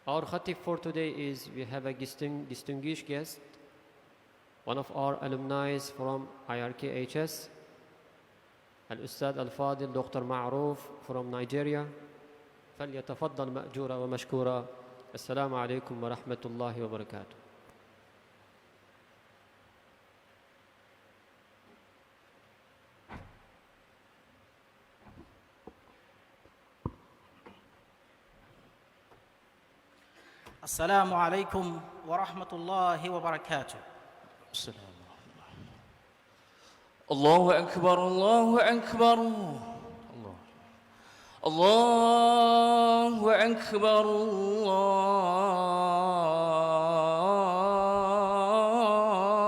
Our khatib for today is, we have a distinguished guest, one of our alumni from IRKHS, Al-Ustad Al-Fadil Dr. Ma'ruf from Nigeria. فليتفضل مأجورا ومشكورا. السلام عليكم ورحمة الله وبركاته. السلام عليكم ورحمة الله وبركاته. السلام. الله أكبر الله أكبر الله أكبر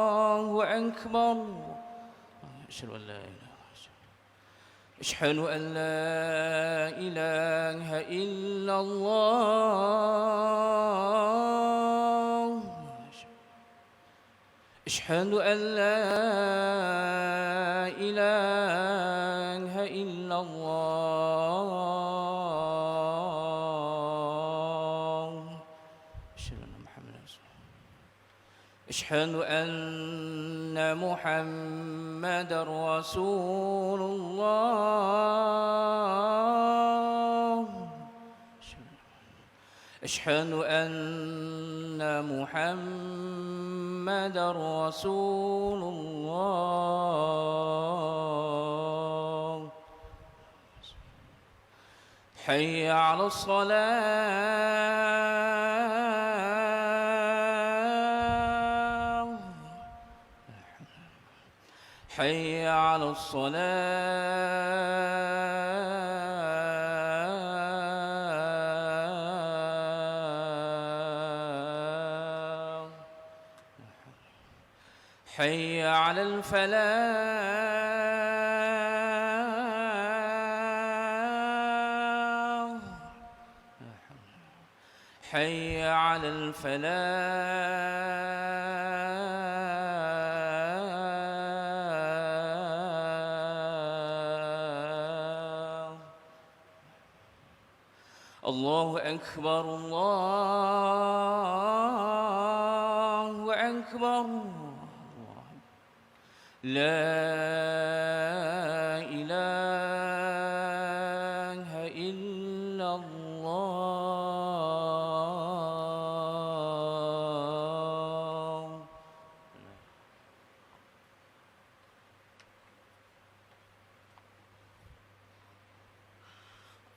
الله أكبر. أشهد أن لا إله إلا الله. أشهد أن لا إله إلا الله. أشهد أن محمدا رسول الله. أشهد أن محمدا رسول الله. حي على الصلاة. حي على الصلاة. حي على الفلاح. حي على الفلاح. الله أكبر الله أكبر. لا إله إلا الله.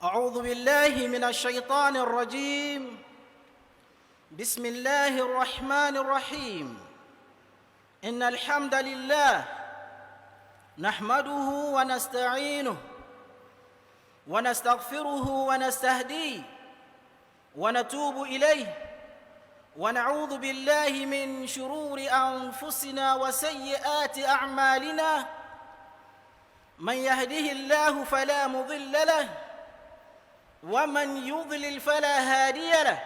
أعوذ بالله من الشيطان الرجيم. بسم الله الرحمن الرحيم. إن الحمد لله نحمده ونستعينه ونستغفره ونستهديه ونتوب إليه ونعوذ بالله من شرور أنفسنا وسيئات أعمالنا. من يهده الله فلا مضل له ومن يضلل فلا هادي له.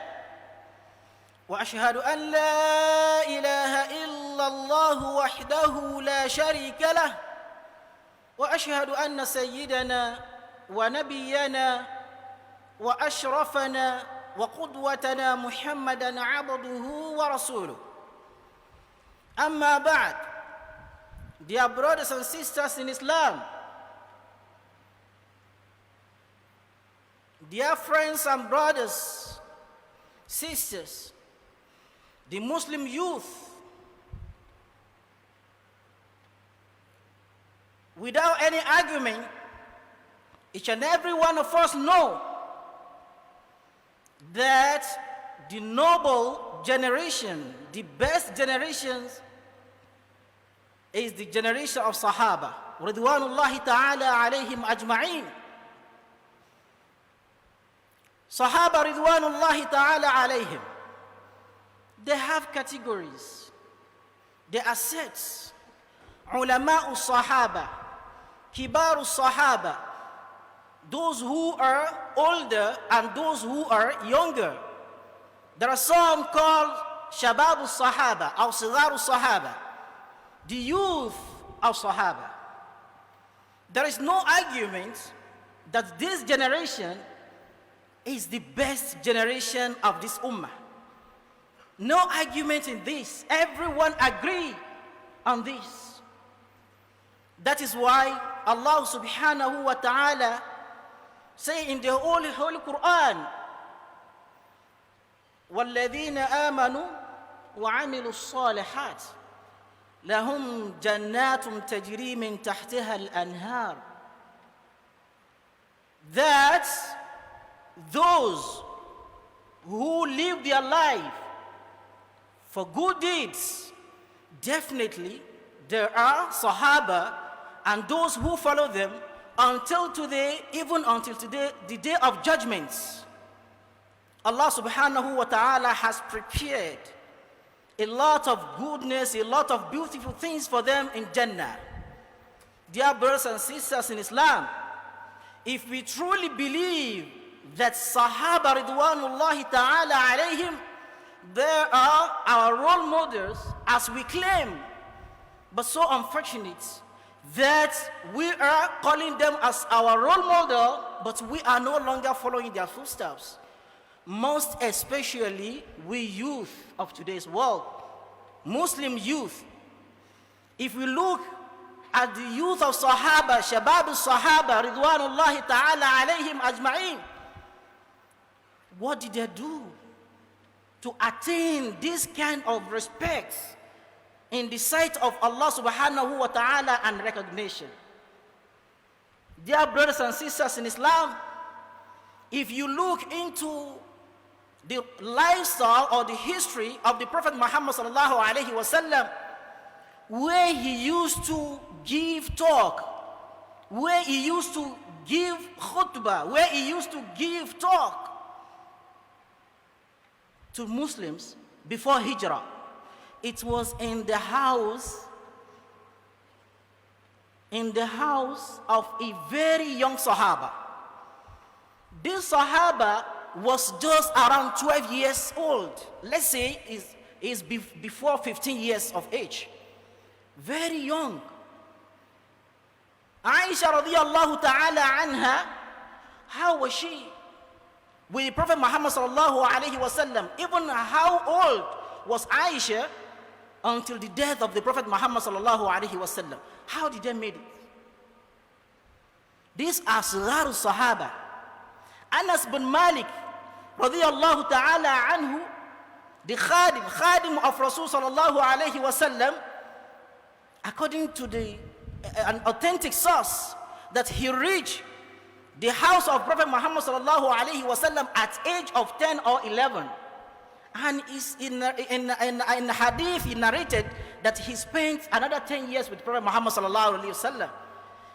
وأشهد أن لا إله إلا الله وحده لا شريك له. وأشهد أن سيدنا ونبينا وأشرفنا وقدوتنا محمدًا عبده ورسوله. أما بعد, dear brothers and sisters in Islam, dear friends and brothers, sisters, the Muslim youth, without any argument, each and every one of us know that the noble generation, the best generations, is the generation of Sahaba, Ridwanullahi ta'ala alayhim ajma'in. Sahaba Ridwanullahi ta'ala alayhim, they have categories, they are sets. Ulama'u Sahaba, Kibaru Sahaba, those who are older and those who are younger. There are some called Shababu Sahaba or Sigaru Sahaba, the youth of Sahaba. There is no argument that this generation is the best generation of this ummah. No argument in this. Everyone agree on this. That is why Allah subhanahu wa ta'ala say in the Holy Quran, وَالَّذِينَ آمَنُوا وَعَمِلُوا الصَّالِحَاتِ لَهُمْ جَنَّاتٌ تَجْرِي مِنْ تَحْتِهَا الْأَنْهَارِ. That those who live their life for good deeds, definitely there are Sahaba and those who follow them until today, even until today, the day of judgment. Allah subhanahu wa ta'ala has prepared a lot of goodness, a lot of beautiful things for them in Jannah. Dear brothers and sisters in Islam, if we truly believe that Sahaba ridwanullahi ta'ala alayhim, they are our role models as we claim, but so unfortunate that we are calling them as our role model, but we are no longer following their footsteps. Most especially we youth of today's world, Muslim youth. If we look at the youth of Sahaba, Shabab al-Sahaba, Ridwanullahi ta'ala alayhim ajma'in, what did they do to attain this kind of respect in the sight of Allah subhanahu wa ta'ala and recognition? Dear brothers and sisters in Islam, if you look into the lifestyle or the history of the Prophet Muhammad sallallahu alaihi wasallam, where he used to give talk, where he used to give khutba, where he used to give talk to Muslims before Hijrah, it was in the house of a very young Sahaba. This Sahaba was just around 12 years old. Let's say is before 15 years of age. Very young. Aisha radiyallahu ta'ala anha, how was she with the Prophet Muhammad sallallahu alayhi wasallam? Even how old was Aisha until the death of the Prophet Muhammad sallallahu alayhi wasallam? How did they make it? These are Sigaru Sahaba. Anas bin Malik radiyallahu ta'ala anhu, the khadim of Rasul sallallahu alayhi wasallam, according to an authentic source, that he reached the house of Prophet Muhammad sallallahu alayhi wasallam at age of 10 or 11. And in hadith he narrated that he spent another 10 years with Prophet Muhammad sallallahu alayhi wasallam.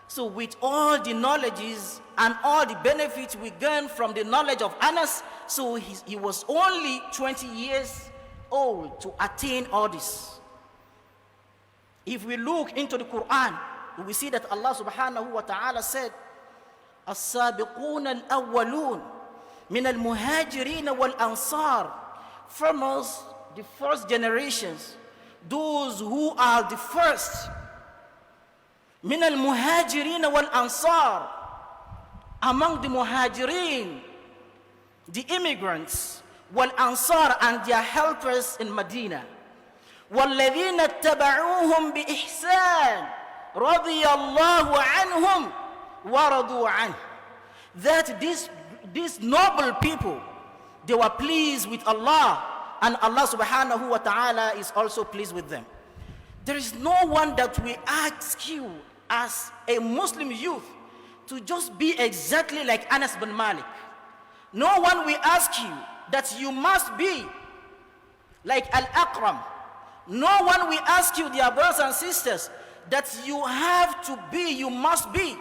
So with all the knowledges and all the benefits we gain from the knowledge of Anas, so he was only 20 years old to attain all this. If we look into the Quran, we see that Allah subhanahu wa ta'ala said, السابقون الأولون من المهاجرين والأنصار, from us, the first generations, those who are the first, من المهاجرين والأنصار, among the muhajirin, the immigrants, والأنصار, and their helpers in Medina, والذين اتبعوهم بإحسان رضي الله عنهم ورضوا عنه, that these noble people, they were pleased with Allah, and Allah subhanahu wa ta'ala is also pleased with them. There is no one that we ask you as a Muslim youth to just be exactly like Anas bin Malik. No one we ask you that you must be like Al-Aqram. No one we ask you, dear brothers and sisters, that you have to be, you must be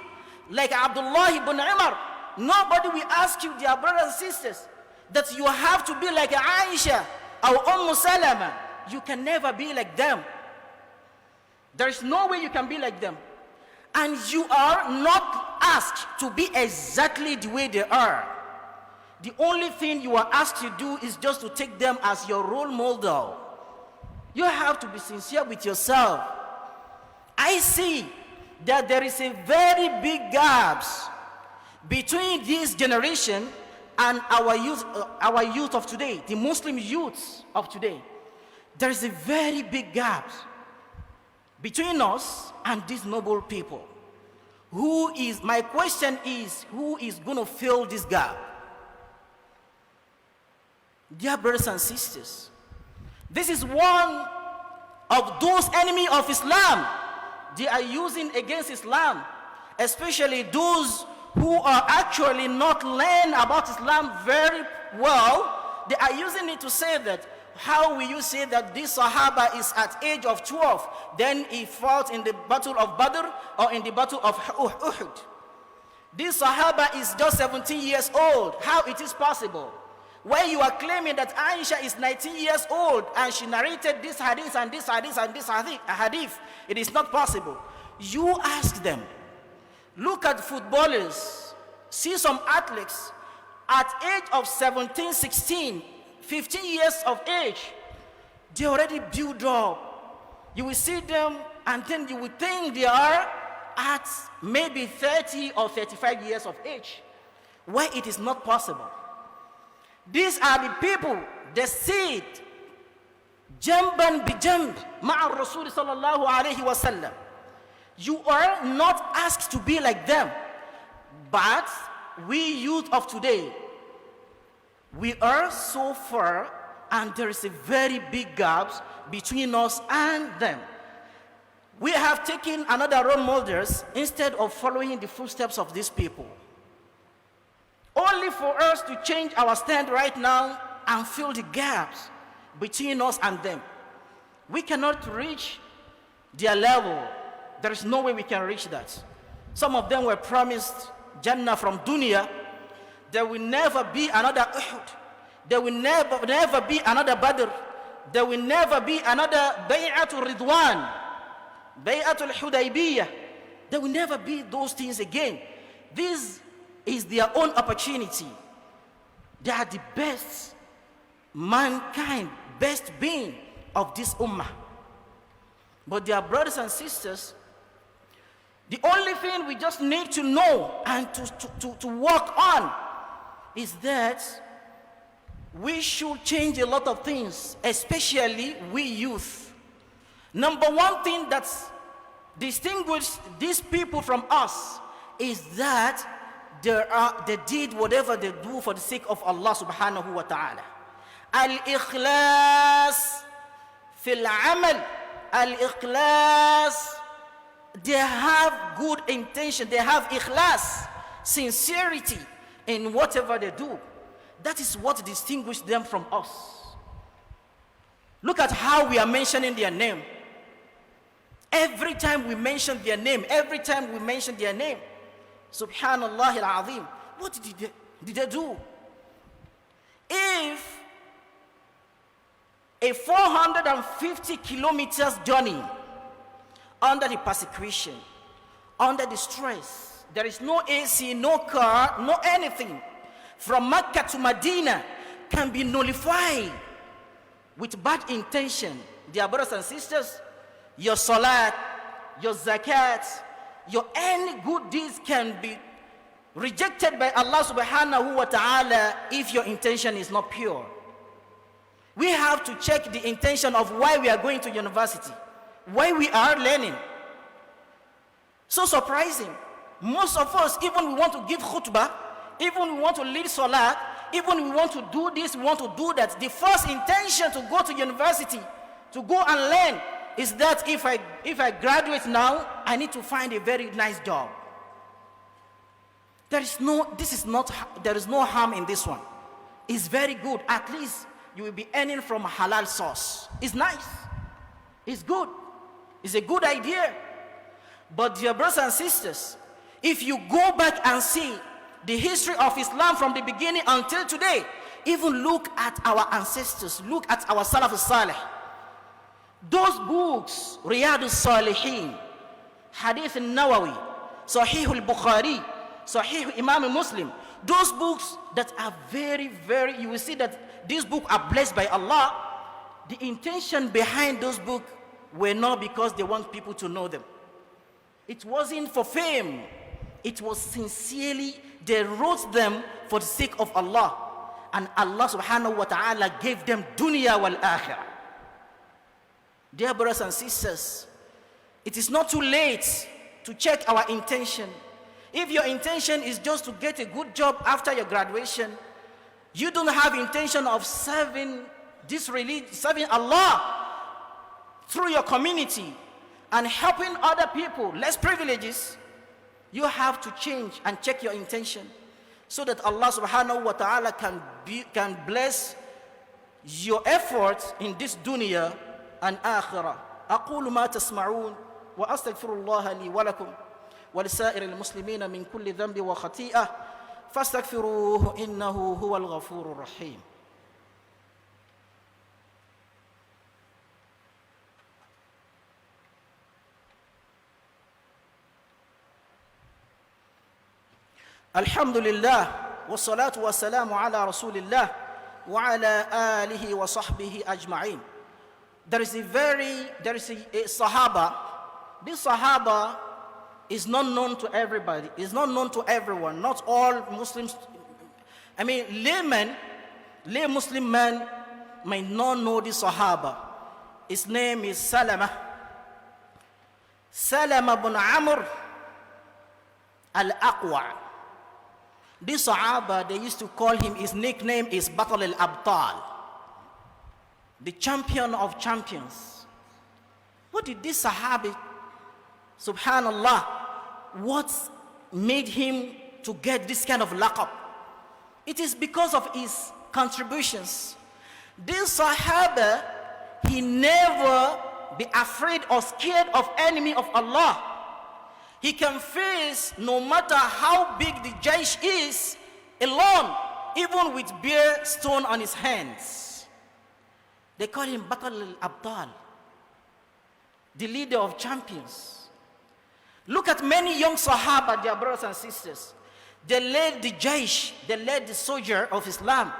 like Abdullah ibn Umar. Nobody we ask you, dear brothers and sisters, that you have to be like Aisha or Salama. You can never be like them. There is no way you can be like them. And you are not asked to be exactly the way they are. The only thing you are asked to do is just to take them as your role model. You have to be sincere with yourself. I see that there is a very big gap between this generation and our youth of today, the Muslim youths of today, there is a very big gap between us and these noble people. My question is, who is going to fill this gap? Dear brothers and sisters, this is one of those enemies of Islam they are using against Islam, especially those who are actually not learn about Islam very well. They are using it to say that, how will you say that this Sahaba is at age of 12, then he fought in the battle of Badr or in the battle of Uhud? This Sahaba is just 17 years old. How it is possible? When you are claiming that Aisha is 19 years old and she narrated this hadith and this hadith and this hadith, it is not possible. You ask them. Look at footballers. See some athletes at age of 17, 16, 15 years of age, they already build up. You will see them and then you will think they are at maybe 30 or 35 years of age, where it is not possible. These are the people that sit jamban bi jamb ma'a Rasul sallallahu alayhi wa sallam. You are not asked to be like them, but we youth of today, we are so far and there is a very big gap between us and them. We have taken another role models instead of following the footsteps of these people, only for us to change our stand right now and fill the gaps between us and them. We cannot reach their level. There is no way we can reach that. Some of them were promised Jannah from dunya. There will never be another Uhud. There will never be another Badr. There will never be another Bay'atul Ridwan, Bay'atul Hudaybiyah. There will never be those things again. This is their own opportunity. They are the best mankind, best being of this ummah. But dear brothers and sisters, the only thing we just need to know and to work on is that we should change a lot of things, especially we youth. Number one thing that distinguishes these people from us is that they did whatever they do for the sake of Allah subhanahu wa ta'ala. Al-ikhlas fil amal. Al-ikhlas, they have good intention, they have ikhlas, sincerity in whatever they do. That is what distinguishes them from us. Look at how we are mentioning their name. Every time we mention their name, Subhanallah al-Azim, what did they do? If a 450 kilometers journey under the persecution, under the stress, there is no AC, no car, no anything, from Mecca to Medina can be nullified with bad intention. Dear brothers and sisters, your salat, your zakat, your any good deeds can be rejected by Allah subhanahu wa ta'ala if your intention is not pure. We have to check the intention of why we are going to university, why we are learning. So surprising. Most of us, even we want to give khutbah, even we want to lead salat, even we want to do this, we want to do that. The first intention to go to university, to go and learn, is that if I graduate now, I need to find a very nice job. There is no harm in this one. It's very good. At least you will be earning from a halal source. It's nice. It's good. It's a good idea. But dear brothers and sisters, if you go back and see the history of Islam from the beginning until today, even look at our ancestors, look at our Salaf al-Salih. Those books, Riyadh al-Salihin, Hadith al-Nawawi, Sahih al-Bukhari, Sahih Imam Muslim, those books that are very, very, you will see that these books are blessed by Allah. The intention behind those books were not because they want people to know them. It wasn't for fame. It was sincerely, they wrote them for the sake of Allah. And Allah subhanahu wa ta'ala gave them dunya wal akhirah. Dear brothers and sisters, it is not too late to check our intention. If your intention is just to get a good job after your graduation, you don't have intention of serving this religion, serving Allah through your community and helping other people, less privileges, you have to change and check your intention so that Allah subhanahu wa ta'ala can bless your efforts in this dunya and akhirah. أقول ما تسمعون وأستغفر الله لي ولكم ولسائر المسلمين من كل ذنب وخطيئة فاستغفروه إنه هو الغفور الرحيم. الحمد لله والصلاة والسلام على رسول الله وعلى آله وصحبه أجمعين. There is a Sahaba. This Sahaba is not known to everybody, is not known to everyone. Not all Muslims, lay Muslim men may not know this Sahaba. His name is Salama bin Amr al-Aqwa. This Sahaba, they used to call him, his nickname is Batal al-Abtal, the champion of champions. What did this Sahabi, subhanallah, what made him to get this kind of laqab? It is because of his contributions. This Sahaba, he never be afraid or scared of enemy of Allah. He can face no matter how big the jaysh is alone, even with bare stone on his hands. They call him Batal al-Abdal, the leader of champions. Look at many young Sahaba, their brothers and sisters. They led the jaysh, they led the soldier of Islam.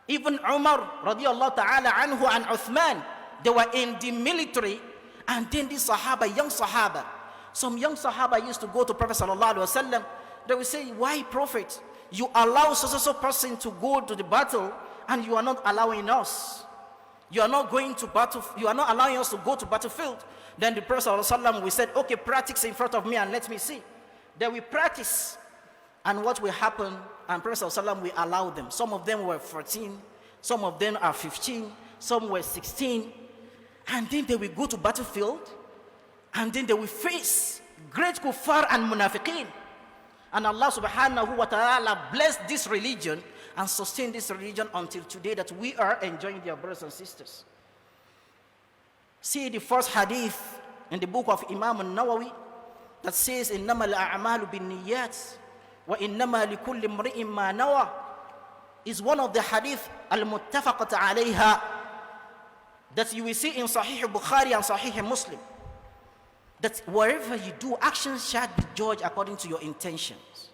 Even Umar radiallahu ta'ala anhu and Uthman, they were in the military. And then these Sahaba, young Sahaba, some young Sahaba used to go to Prophet sallallahu alaihi wasallam. They would say, why Prophet? You allow so person to go to the battle and you are not allowing us. You are not going to battle, you are not allowing us to go to battlefield. Then the Prophet sallallahu alaihi wasallam, we said, okay, practice in front of me and let me see. Then we practice. And what will happen? And Prophet sallallahu alaihi wasallam, we allow them. Some of them were 14, some of them are 15, some were 16. And then they will go to battlefield. And then they will face great kuffar and munafiqeen. And Allah subhanahu wa ta'ala blessed this religion and sustained this religion until today that we are enjoying, dear brothers and sisters. See the first hadith in the book of Imam al-Nawawi that says, إِنَّمَا الْأَعْمَالُ بِالنِّيَّاتِ وَإِنَّمَا لِكُلِّ امْرِئٍ مَّا نَوَى, is one of the hadith al-muttafaqat alayha that you will see in Sahih Bukhari and Sahih Muslim. That wherever you do, actions shall be judged according to your intentions.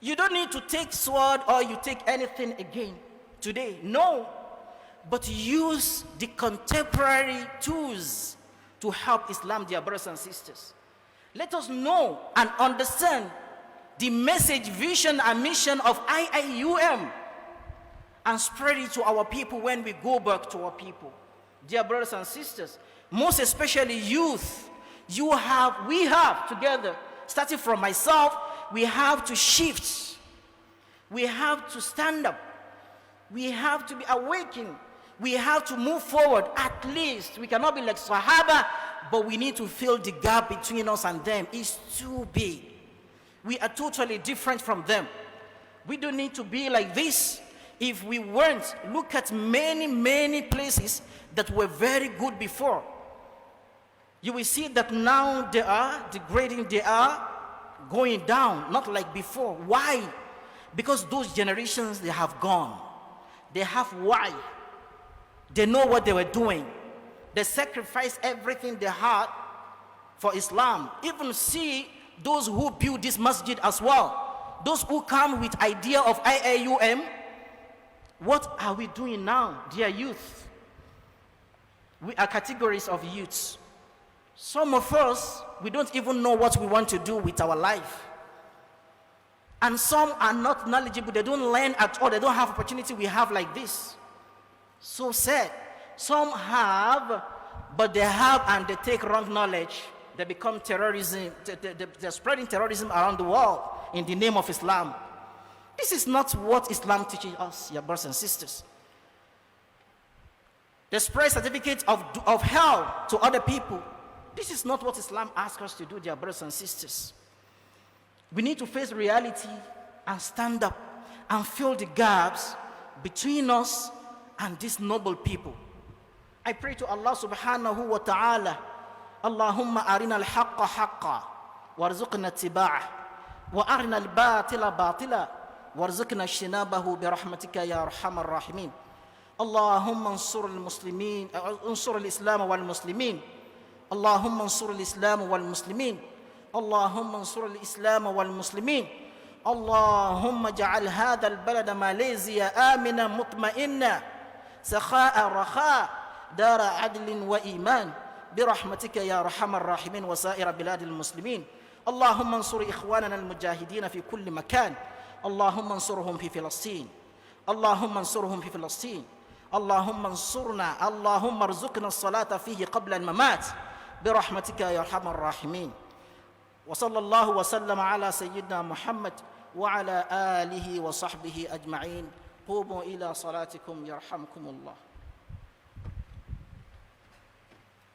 You don't need to take sword or you take anything again today. No. But use the contemporary tools to help Islam, dear brothers and sisters. Let us know and understand the message, vision, and mission of IIUM and spread it to our people when we go back to our people. Dear brothers and sisters, most especially youth, we have together, starting from myself, we have to shift. We have to stand up. We have to be awakened. We have to move forward. At least we cannot be like Sahaba, but we need to fill the gap between us and them. It's too big. We are totally different from them. We don't need to be like this. If we weren't, look at many places that were very good before. You will see that now they are degrading, they are going down, not like before. Why? Because those generations, they have gone. They have why. They know what they were doing. They sacrificed everything they had for Islam. Even see those who build this masjid as well. Those who come with idea of IIUM. What are we doing now, dear youth? We are categories of youths. Some of us, we don't even know what we want to do with our life. And some are not knowledgeable. They don't learn at all. They don't have opportunity we have like this. So sad. Some have, but they have and they take wrong knowledge. They become terrorism. They're spreading terrorism around the world in the name of Islam. This is not what Islam teaches us, your brothers and sisters. They spread certificates of hell to other people. This is not what Islam asks us to do, dear brothers and sisters. We need to face reality and stand up and fill the gaps between us and these noble people. I pray to Allah subhanahu wa ta'ala, Allahumma arina al-haqqa haqqa warzuqna ittiba'ah wa arina al-batila batila warzuqna ijtinabahu bi rahmatika ya arhamar rahimin. Allahumma ansur al-muslimin, ansur al-islam wal-muslimin. Allahumma ansur al-islam wal-muslimin. اللهم انصر الإسلام والمسلمين اللهم اجعل هذا البلد ماليزيا آمنا مطمئنا سخاء رخاء دار عدل وإيمان برحمتك يا أرحم الراحمين وسائر بلاد المسلمين اللهم انصر إخواننا المجاهدين في كل مكان اللهم انصرهم في فلسطين اللهم انصرهم في فلسطين اللهم انصرنا اللهم ارزقنا الصلاة فيه قبل الممات برحمتك يا أرحم الراحمين وصلى الله وسلم على سيدنا محمد وعلى آله وصحبه أجمعين قوموا إلى صلاتكم يرحمكم الله